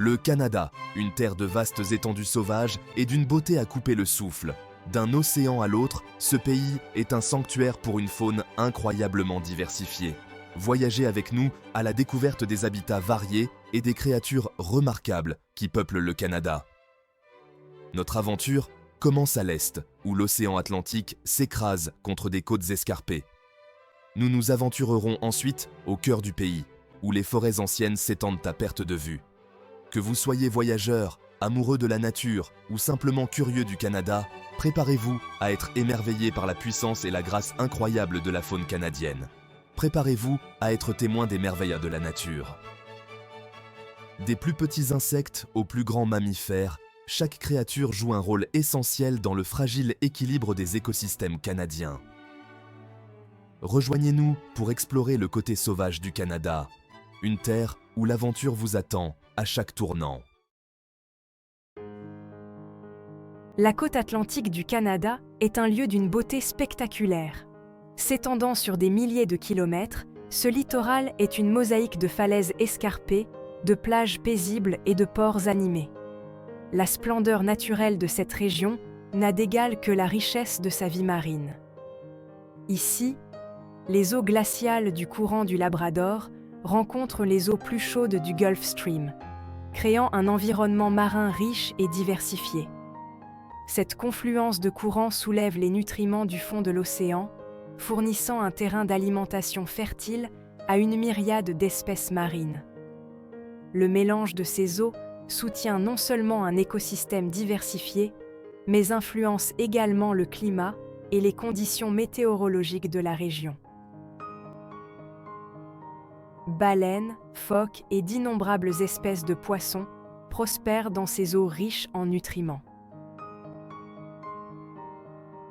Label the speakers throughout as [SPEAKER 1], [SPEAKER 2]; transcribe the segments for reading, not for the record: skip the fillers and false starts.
[SPEAKER 1] Le Canada, une terre de vastes étendues sauvages et d'une beauté à couper le souffle. D'un océan à l'autre, ce pays est un sanctuaire pour une faune incroyablement diversifiée. Voyagez avec nous à la découverte des habitats variés et des créatures remarquables qui peuplent le Canada. Notre aventure commence à l'est, où l'océan Atlantique s'écrase contre des côtes escarpées. Nous nous aventurerons ensuite au cœur du pays, où les forêts anciennes s'étendent à perte de vue. Que vous soyez voyageur, amoureux de la nature ou simplement curieux du Canada, préparez-vous à être émerveillé par la puissance et la grâce incroyable de la faune canadienne. Préparez-vous à être témoin des merveilles de la nature. Des plus petits insectes aux plus grands mammifères, chaque créature joue un rôle essentiel dans le fragile équilibre des écosystèmes canadiens. Rejoignez-nous pour explorer le côté sauvage du Canada, une terre où l'aventure vous attend à chaque tournant.
[SPEAKER 2] La côte atlantique du Canada est un lieu d'une beauté spectaculaire. S'étendant sur des milliers de kilomètres, ce littoral est une mosaïque de falaises escarpées, de plages paisibles et de ports animés. La splendeur naturelle de cette région n'a d'égal que la richesse de sa vie marine. Ici, les eaux glaciales du courant du Labrador rencontrent les eaux plus chaudes du Gulf Stream, créant un environnement marin riche et diversifié. Cette confluence de courants soulève les nutriments du fond de l'océan, fournissant un terrain d'alimentation fertile à une myriade d'espèces marines. Le mélange de ces eaux soutient non seulement un écosystème diversifié, mais influence également le climat et les conditions météorologiques de la région. Baleines, phoques et d'innombrables espèces de poissons prospèrent dans ces eaux riches en nutriments.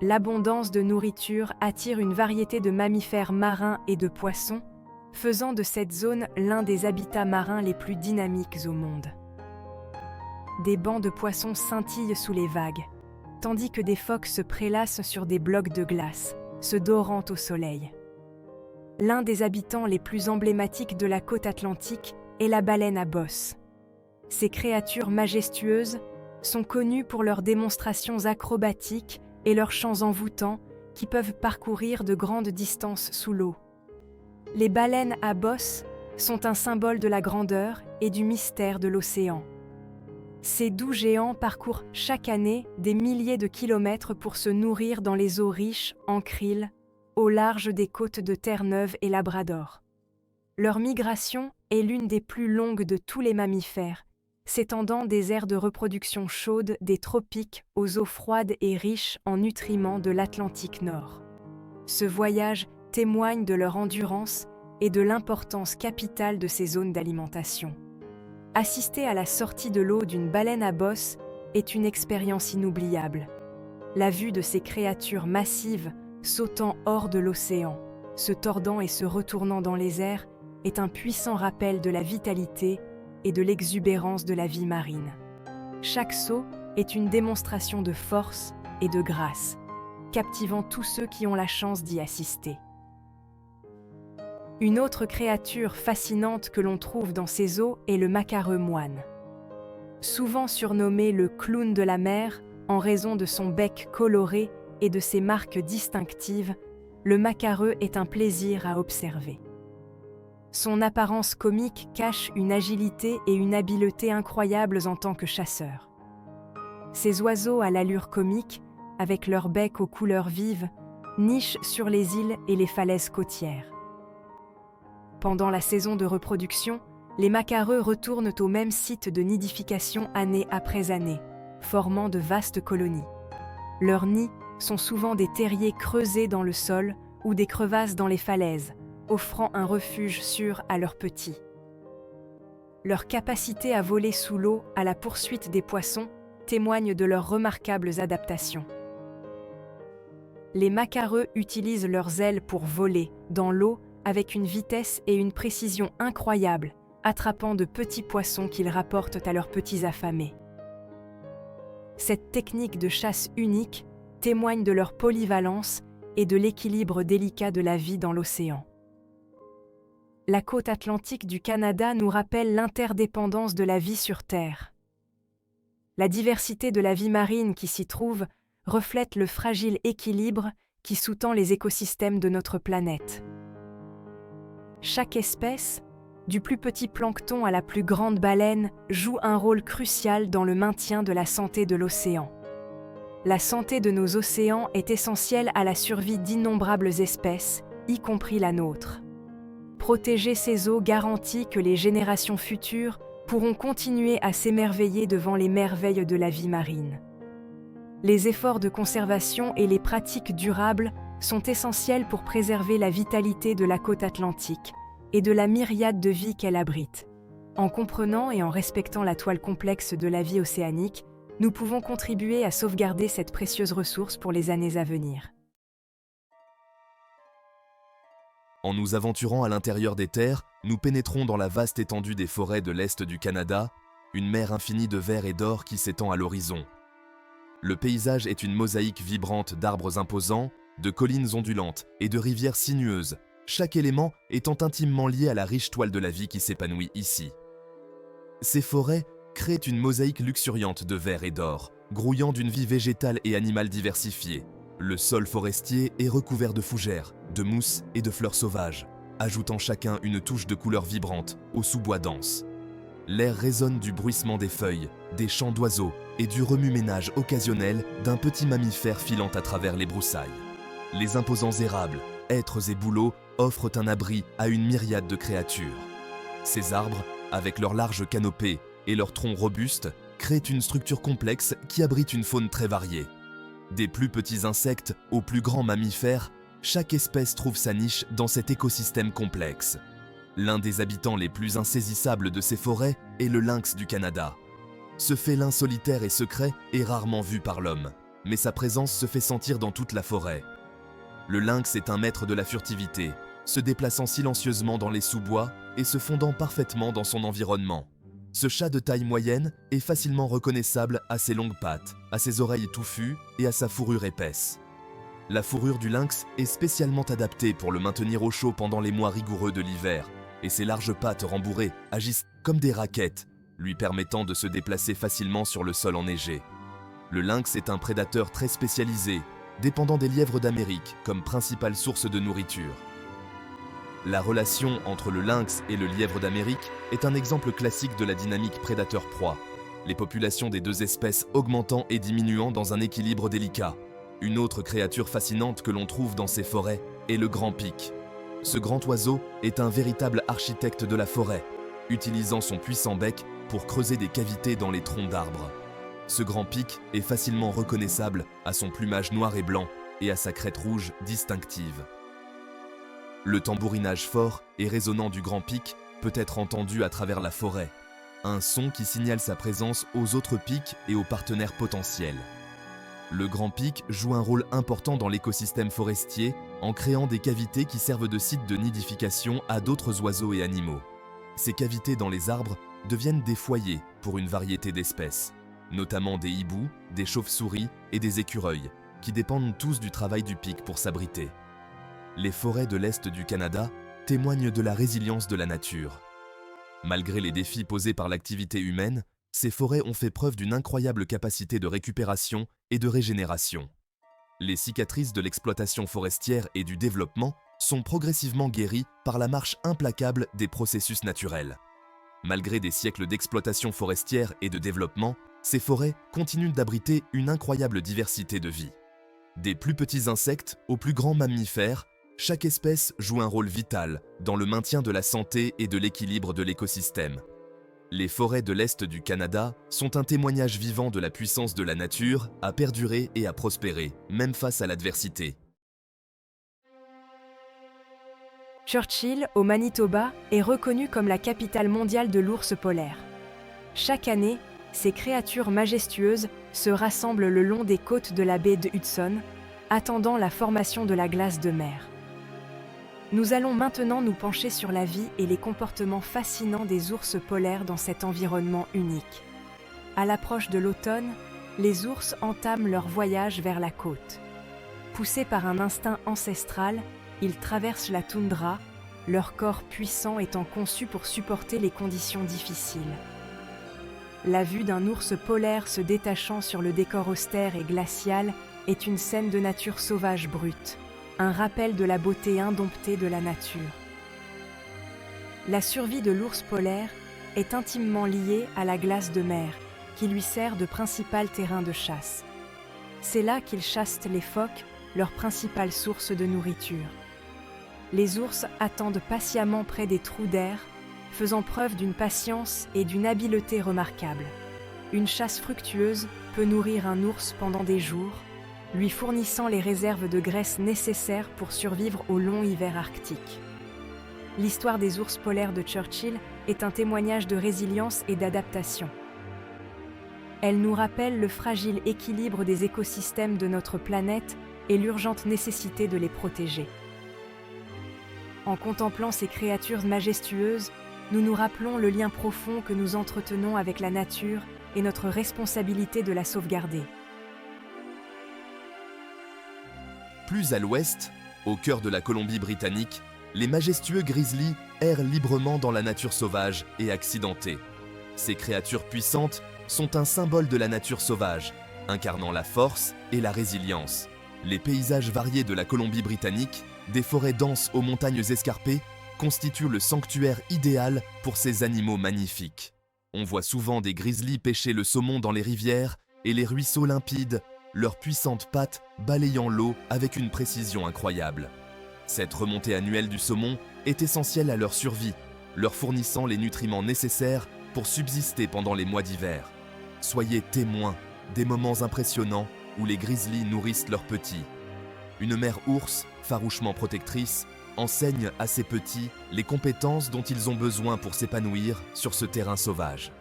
[SPEAKER 2] L'abondance de nourriture attire une variété de mammifères marins et de poissons, faisant de cette zone l'un des habitats marins les plus dynamiques au monde. Des bancs de poissons scintillent sous les vagues, tandis que des phoques se prélassent sur des blocs de glace, se dorant au soleil. L'un des habitants les plus emblématiques de la côte atlantique est la baleine à bosse. Ces créatures majestueuses sont connues pour leurs démonstrations acrobatiques et leurs chants envoûtants qui peuvent parcourir de grandes distances sous l'eau. Les baleines à bosse sont un symbole de la grandeur et du mystère de l'océan. Ces doux géants parcourent chaque année des milliers de kilomètres pour se nourrir dans les eaux riches en krill, au large des côtes de Terre-Neuve et Labrador. Leur migration est l'une des plus longues de tous les mammifères, s'étendant des aires de reproduction chaudes des tropiques aux eaux froides et riches en nutriments de l'Atlantique Nord. Ce voyage témoigne de leur endurance et de l'importance capitale de ces zones d'alimentation. Assister à la sortie de l'eau d'une baleine à bosse est une expérience inoubliable. La vue de ces créatures massives sautant hors de l'océan, se tordant et se retournant dans les airs, est un puissant rappel de la vitalité et de l'exubérance de la vie marine. Chaque saut est une démonstration de force et de grâce, captivant tous ceux qui ont la chance d'y assister. Une autre créature fascinante que l'on trouve dans ces eaux est le macareux moine. Souvent surnommé le clown de la mer en raison de son bec coloré et de ses marques distinctives, le macareux est un plaisir à observer. Son apparence comique cache une agilité et une habileté incroyables en tant que chasseur. Ces oiseaux à l'allure comique, avec leur bec aux couleurs vives, nichent sur les îles et les falaises côtières. Pendant la saison de reproduction, les macareux retournent au même site de nidification année après année, formant de vastes colonies. Leurs nids sont souvent des terriers creusés dans le sol ou des crevasses dans les falaises, offrant un refuge sûr à leurs petits. Leur capacité à voler sous l'eau à la poursuite des poissons témoigne de leurs remarquables adaptations. Les macareux utilisent leurs ailes pour voler dans l'eau avec une vitesse et une précision incroyables, attrapant de petits poissons qu'ils rapportent à leurs petits affamés. Cette technique de chasse unique témoigne de leur polyvalence et de l'équilibre délicat de la vie dans l'océan. la côte atlantique du Canada nous rappelle l'interdépendance de la vie sur Terre. La diversité de la vie marine qui s'y trouve reflète le fragile équilibre qui sous-tend les écosystèmes de notre planète. Chaque espèce, du plus petit plancton à la plus grande baleine, joue un rôle crucial dans le maintien de la santé de l'océan. La santé de nos océans est essentielle à la survie d'innombrables espèces, y compris la nôtre. Protéger ces eaux garantit que les générations futures pourront continuer à s'émerveiller devant les merveilles de la vie marine. Les efforts de conservation et les pratiques durables sont essentiels pour préserver la vitalité de la côte atlantique et de la myriade de vies qu'elle abrite. En comprenant et en respectant la toile complexe de la vie océanique, nous pouvons contribuer à sauvegarder cette précieuse ressource pour les années à venir.
[SPEAKER 1] En nous aventurant à l'intérieur des terres, nous pénétrons dans la vaste étendue des forêts de l'Est du Canada, une mer infinie de vert et d'or qui s'étend à l'horizon. Le paysage est une mosaïque vibrante d'arbres imposants, de collines ondulantes et de rivières sinueuses, chaque élément étant intimement lié à la riche toile de la vie qui s'épanouit ici. Ces forêts créent une mosaïque luxuriante de vert et d'or, grouillant d'une vie végétale et animale diversifiée. Le sol forestier est recouvert de fougères, de mousses et de fleurs sauvages, ajoutant chacun une touche de couleur vibrante au sous-bois dense. L'air résonne du bruissement des feuilles, des chants d'oiseaux et du remue-ménage occasionnel d'un petit mammifère filant à travers les broussailles. Les imposants érables, hêtres et bouleaux offrent un abri à une myriade de créatures. Ces arbres, avec leurs larges canopées et leurs troncs robustes, créent une structure complexe qui abrite une faune très variée. Des plus petits insectes aux plus grands mammifères, chaque espèce trouve sa niche dans cet écosystème complexe. L'un des habitants les plus insaisissables de ces forêts est le lynx du Canada. Ce félin solitaire et secret est rarement vu par l'homme, mais sa présence se fait sentir dans toute la forêt. Le lynx est un maître de la furtivité, se déplaçant silencieusement dans les sous-bois et se fondant parfaitement dans son environnement. Ce chat de taille moyenne est facilement reconnaissable à ses longues pattes, à ses oreilles touffues et à sa fourrure épaisse. La fourrure du lynx est spécialement adaptée pour le maintenir au chaud pendant les mois rigoureux de l'hiver, et ses larges pattes rembourrées agissent comme des raquettes, lui permettant de se déplacer facilement sur le sol enneigé. Le lynx est un prédateur très spécialisé, dépendant des lièvres d'Amérique comme principale source de nourriture. La relation entre le lynx et le lièvre d'Amérique est un exemple classique de la dynamique prédateur-proie, les populations des deux espèces augmentant et diminuant dans un équilibre délicat. Une autre créature fascinante que l'on trouve dans ces forêts est le grand pic. Ce grand oiseau est un véritable architecte de la forêt, utilisant son puissant bec pour creuser des cavités dans les troncs d'arbres. Ce grand pic est facilement reconnaissable à son plumage noir et blanc et à sa crête rouge distinctive. Le tambourinage fort et résonnant du grand pic peut être entendu à travers la forêt, un son qui signale sa présence aux autres pics et aux partenaires potentiels. Le grand pic joue un rôle important dans l'écosystème forestier en créant des cavités qui servent de site de nidification à d'autres oiseaux et animaux. Ces cavités dans les arbres deviennent des foyers pour une variété d'espèces, notamment des hiboux, des chauves-souris et des écureuils, qui dépendent tous du travail du pic pour s'abriter. Les forêts de l'Est du Canada témoignent de la résilience de la nature. Malgré les défis posés par l'activité humaine, ces forêts ont fait preuve d'une incroyable capacité de récupération et de régénération. Les cicatrices de l'exploitation forestière et du développement sont progressivement guéries par la marche implacable des processus naturels. Malgré des siècles d'exploitation forestière et de développement, ces forêts continuent d'abriter une incroyable diversité de vie. Des plus petits insectes aux plus grands mammifères, chaque espèce joue un rôle vital dans le maintien de la santé et de l'équilibre de l'écosystème. Les forêts de l'Est du Canada sont un témoignage vivant de la puissance de la nature à perdurer et à prospérer, même face à l'adversité.
[SPEAKER 2] Churchill, au Manitoba, est reconnu comme la capitale mondiale de l'ours polaire. Chaque année, ces créatures majestueuses se rassemblent le long des côtes de la baie de Hudson, attendant la formation de la glace de mer. Nous allons maintenant nous pencher sur la vie et les comportements fascinants des ours polaires dans cet environnement unique. À l'approche de l'automne, les ours entament leur voyage vers la côte. Poussés par un instinct ancestral, ils traversent la toundra, leur corps puissant étant conçu pour supporter les conditions difficiles. La vue d'un ours polaire se détachant sur le décor austère et glacial est une scène de nature sauvage brute, un rappel de la beauté indomptée de la nature. La survie de l'ours polaire est intimement liée à la glace de mer, qui lui sert de principal terrain de chasse. C'est là qu'il chasse les phoques, leur principale source de nourriture. Les ours attendent patiemment près des trous d'air, faisant preuve d'une patience et d'une habileté remarquables. Une chasse fructueuse peut nourrir un ours pendant des jours, lui fournissant les réserves de graisse nécessaires pour survivre au long hiver arctique. L'histoire des ours polaires de Churchill est un témoignage de résilience et d'adaptation. Elle nous rappelle le fragile équilibre des écosystèmes de notre planète et l'urgente nécessité de les protéger. En contemplant ces créatures majestueuses, nous nous rappelons le lien profond que nous entretenons avec la nature et notre responsabilité de la sauvegarder.
[SPEAKER 1] Plus à l'ouest, au cœur de la Colombie-Britannique, les majestueux grizzlies errent librement dans la nature sauvage et accidentée. Ces créatures puissantes sont un symbole de la nature sauvage, incarnant la force et la résilience. Les paysages variés de la Colombie-Britannique, des forêts denses aux montagnes escarpées, constituent le sanctuaire idéal pour ces animaux magnifiques. On voit souvent des grizzlies pêcher le saumon dans les rivières et les ruisseaux limpides, leurs puissantes pattes balayant l'eau avec une précision incroyable. Cette remontée annuelle du saumon est essentielle à leur survie, leur fournissant les nutriments nécessaires pour subsister pendant les mois d'hiver. Soyez témoins des moments impressionnants où les grizzlies nourrissent leurs petits. Une mère ours, farouchement protectrice, enseigne à ses petits les compétences dont ils ont besoin pour s'épanouir sur ce terrain sauvage.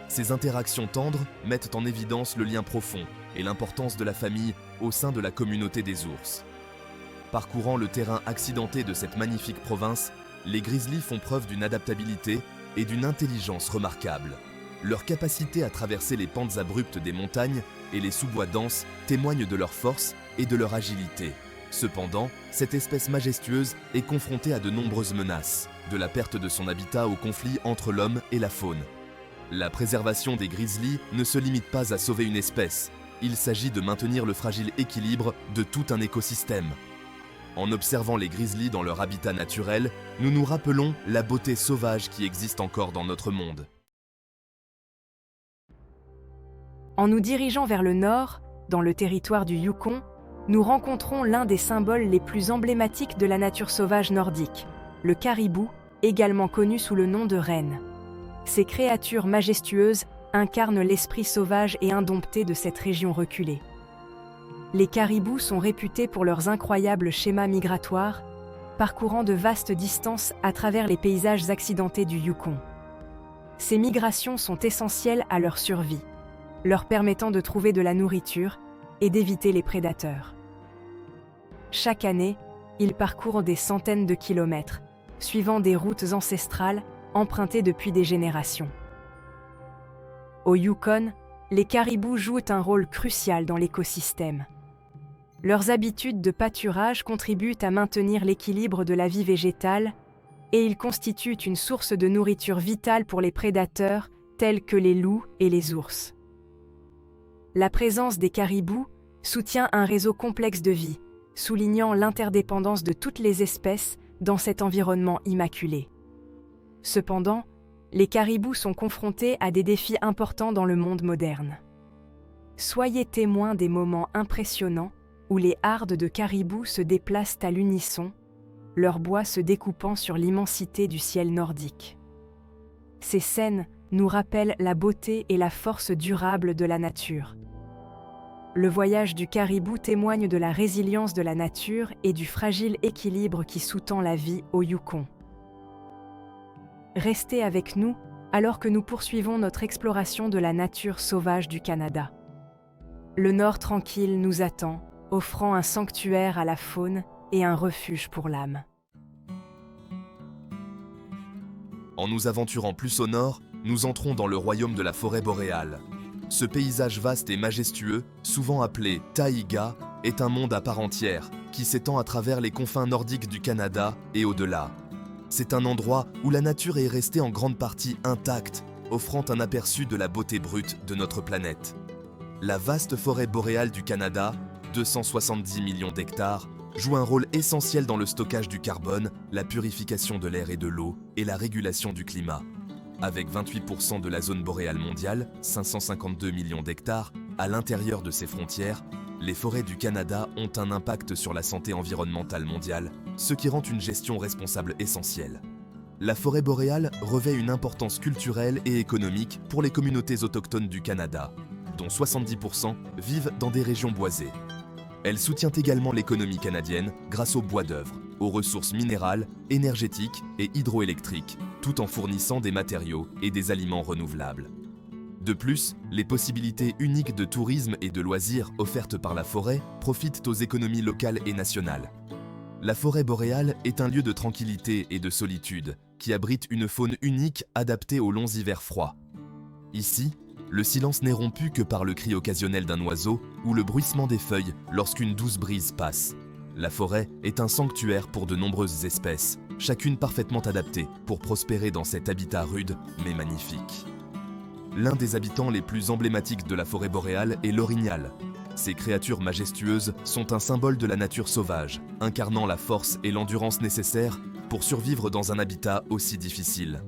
[SPEAKER 1] Ces interactions tendres mettent en évidence le lien profond et l'importance de la famille au sein de la communauté des ours. Parcourant le terrain accidenté de cette magnifique province, les grizzlies font preuve d'une adaptabilité et d'une intelligence remarquables. Leur capacité à traverser les pentes abruptes des montagnes et les sous-bois denses témoignent de leur force et de leur agilité. Cependant, cette espèce majestueuse est confrontée à de nombreuses menaces, de la perte de son habitat au conflit entre l'homme et la faune. La préservation des grizzlies ne se limite pas à sauver une espèce, il s'agit de maintenir le fragile équilibre de tout un écosystème. En observant les grizzlies dans leur habitat naturel, nous nous rappelons la beauté sauvage qui existe encore dans notre monde.
[SPEAKER 2] En nous dirigeant vers le nord, dans le territoire du Yukon, nous rencontrons l'un des symboles les plus emblématiques de la nature sauvage nordique, le caribou, également connu sous le nom de renne. Ces créatures majestueuses incarnent l'esprit sauvage et indompté de cette région reculée. Les caribous sont réputés pour leurs incroyables schémas migratoires, parcourant de vastes distances à travers les paysages accidentés du Yukon. Ces migrations sont essentielles à leur survie, leur permettant de trouver de la nourriture et d'éviter les prédateurs. Chaque année, ils parcourent des centaines de kilomètres, suivant des routes ancestrales empruntées depuis des générations. Au Yukon, les caribous jouent un rôle crucial dans l'écosystème. Leurs habitudes de pâturage contribuent à maintenir l'équilibre de la vie végétale et ils constituent une source de nourriture vitale pour les prédateurs tels que les loups et les ours. La présence des caribous soutient un réseau complexe de vie, soulignant l'interdépendance de toutes les espèces dans cet environnement immaculé. Cependant, les caribous sont confrontés à des défis importants dans le monde moderne. Soyez témoins des moments impressionnants où les hardes de caribous se déplacent à l'unisson, leurs bois se découpant sur l'immensité du ciel nordique. Ces scènes nous rappellent la beauté et la force durable de la nature. Le voyage du caribou témoigne de la résilience de la nature et du fragile équilibre qui sous-tend la vie au Yukon. Restez avec nous alors que nous poursuivons notre exploration de la nature sauvage du Canada. Le Nord tranquille nous attend, offrant un sanctuaire à la faune et un refuge pour l'âme.
[SPEAKER 1] En nous aventurant plus au nord, nous entrons dans le royaume de la forêt boréale. Ce paysage vaste et majestueux, souvent appelé taïga, est un monde à part entière, qui s'étend à travers les confins nordiques du Canada et au-delà. C'est un endroit où la nature est restée en grande partie intacte, offrant un aperçu de la beauté brute de notre planète. La vaste forêt boréale du Canada, 270 millions d'hectares, joue un rôle essentiel dans le stockage du carbone, la purification de l'air et de l'eau et la régulation du climat. Avec 28% de la zone boréale mondiale, 552 millions d'hectares, à l'intérieur de ses frontières, les forêts du Canada ont un impact sur la santé environnementale mondiale, ce qui rend une gestion responsable essentielle. La forêt boréale revêt une importance culturelle et économique pour les communautés autochtones du Canada, dont 70% vivent dans des régions boisées. Elle soutient également l'économie canadienne grâce au bois d'œuvre, aux ressources minérales, énergétiques et hydroélectriques, tout en fournissant des matériaux et des aliments renouvelables. De plus, les possibilités uniques de tourisme et de loisirs offertes par la forêt profitent aux économies locales et nationales. La forêt boréale est un lieu de tranquillité et de solitude qui abrite une faune unique adaptée aux longs hivers froids. Ici, le silence n'est rompu que par le cri occasionnel d'un oiseau ou le bruissement des feuilles lorsqu'une douce brise passe. La forêt est un sanctuaire pour de nombreuses espèces, chacune parfaitement adaptée pour prospérer dans cet habitat rude mais magnifique. L'un des habitants les plus emblématiques de la forêt boréale est l'orignal. Ces créatures majestueuses sont un symbole de la nature sauvage, incarnant la force et l'endurance nécessaires pour survivre dans un habitat aussi difficile.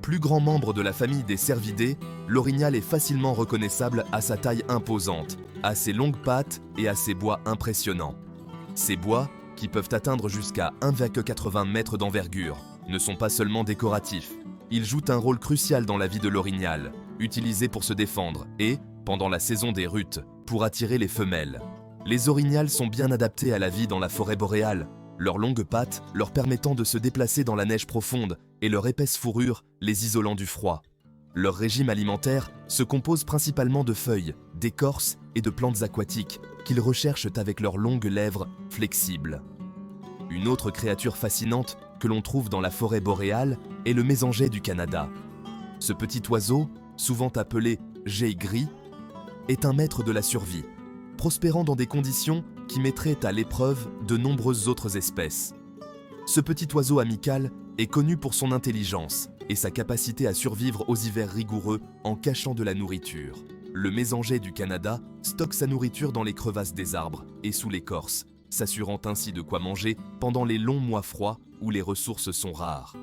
[SPEAKER 1] Plus grand membre de la famille des cervidés, l'orignal est facilement reconnaissable à sa taille imposante, à ses longues pattes et à ses bois impressionnants. Ces bois, qui peuvent atteindre jusqu'à 1,80 m d'envergure, ne sont pas seulement décoratifs. Ils jouent un rôle crucial dans la vie de l'orignal, utilisé pour se défendre et, pendant la saison des rutes, pour attirer les femelles. Les orignals sont bien adaptés à la vie dans la forêt boréale, leurs longues pattes leur permettant de se déplacer dans la neige profonde et leur épaisse fourrure les isolant du froid. Leur régime alimentaire se compose principalement de feuilles, d'écorces et de plantes aquatiques qu'ils recherchent avec leurs longues lèvres flexibles. Une autre créature fascinante que l'on trouve dans la forêt boréale est le mésanget du Canada. Ce petit oiseau, souvent appelé geais gris, est un maître de la survie, prospérant dans des conditions qui mettraient à l'épreuve de nombreuses autres espèces. Ce petit oiseau amical est connu pour son intelligence et sa capacité à survivre aux hivers rigoureux en cachant de la nourriture. Le mésanget du Canada stocke sa nourriture dans les crevasses des arbres et sous l'écorce, s'assurant ainsi de quoi manger pendant les longs mois froids où les ressources sont rares.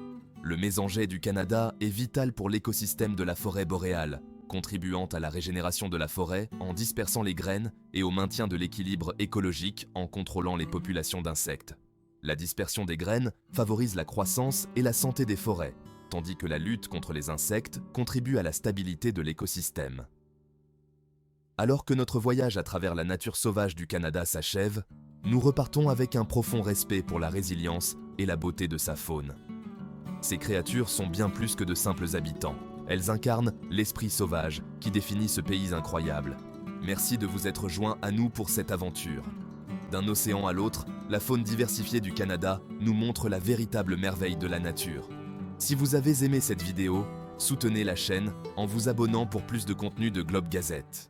[SPEAKER 1] Le mésanget du Canada est vital pour l'écosystème de la forêt boréale, contribuant à la régénération de la forêt en dispersant les graines et au maintien de l'équilibre écologique en contrôlant les populations d'insectes. La dispersion des graines favorise la croissance et la santé des forêts, tandis que la lutte contre les insectes contribue à la stabilité de l'écosystème. Alors que notre voyage à travers la nature sauvage du Canada s'achève, nous repartons avec un profond respect pour la résilience et la beauté de sa faune. Ces créatures sont bien plus que de simples habitants. Elles incarnent l'esprit sauvage qui définit ce pays incroyable. Merci de vous être joints à nous pour cette aventure. D'un océan à l'autre, la faune diversifiée du Canada nous montre la véritable merveille de la nature. Si vous avez aimé cette vidéo, soutenez la chaîne en vous abonnant pour plus de contenu de Globe Gazette.